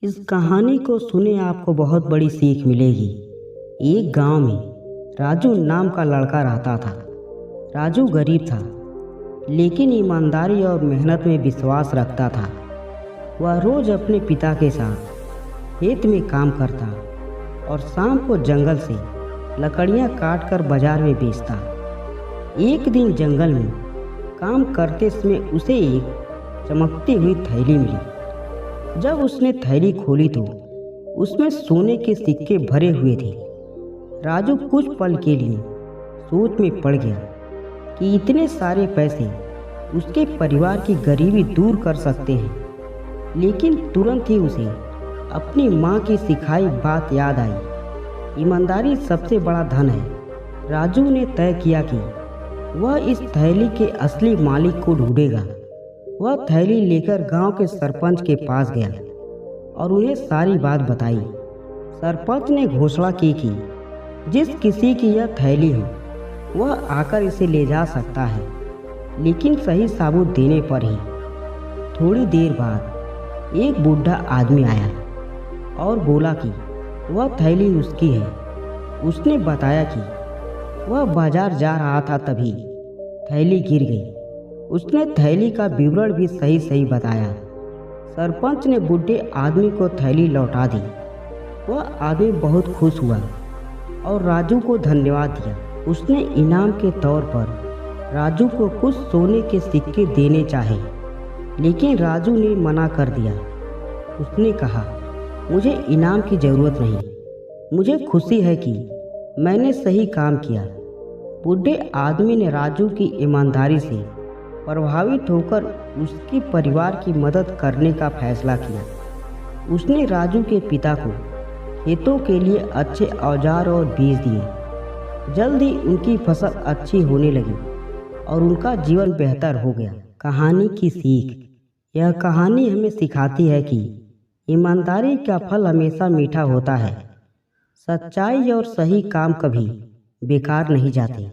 इस कहानी को सुने आपको बहुत बड़ी सीख मिलेगी। एक गांव में राजू नाम का लड़का रहता था। राजू गरीब था, लेकिन ईमानदारी और मेहनत में विश्वास रखता था। वह रोज अपने पिता के साथ खेत में काम करता और शाम को जंगल से लकड़ियां काटकर बाजार में बेचता। एक दिन जंगल में काम करते समय उसे एक चमकती हुई थैली मिली। जब उसने थैली खोली तो उसमें सोने के सिक्के भरे हुए थे। राजू कुछ पल के लिए सोच में पड़ गया कि इतने सारे पैसे उसके परिवार की गरीबी दूर कर सकते हैं, लेकिन तुरंत ही उसे अपनी माँ की सिखाई बात याद आई। ईमानदारी सबसे बड़ा धन है। राजू ने तय किया कि वह इस थैली के असली मालिक को ढूंढेगा। वह थैली लेकर गांव के सरपंच के पास गया और उन्हें सारी बात बताई। सरपंच ने घोषणा की कि जिस किसी की यह थैली हो वह आकर इसे ले जा सकता है, लेकिन सही साबूत देने पर ही। थोड़ी देर बाद एक बूढ़ा आदमी आया और बोला कि वह थैली उसकी है। उसने बताया कि वह बाजार जा रहा था, तभी थैली गिर गई। उसने थैली का विवरण भी सही सही बताया। सरपंच ने बूढ़े आदमी को थैली लौटा दी। वह आदमी बहुत खुश हुआ और राजू को धन्यवाद दिया। उसने इनाम के तौर पर राजू को कुछ सोने के सिक्के देने चाहे, लेकिन राजू ने मना कर दिया। उसने कहा, मुझे इनाम की ज़रूरत नहीं, मुझे खुशी है कि मैंने सही काम किया। बूढ़े आदमी ने राजू की ईमानदारी से प्रभावित होकर उसके परिवार की मदद करने का फैसला किया। उसने राजू के पिता को खेतों के लिए अच्छे औजार और बीज दिए। जल्द ही उनकी फसल अच्छी होने लगी और उनका जीवन बेहतर हो गया। कहानी की सीख। यह कहानी हमें सिखाती है कि ईमानदारी का फल हमेशा मीठा होता है। सच्चाई और सही काम कभी बेकार नहीं जाते।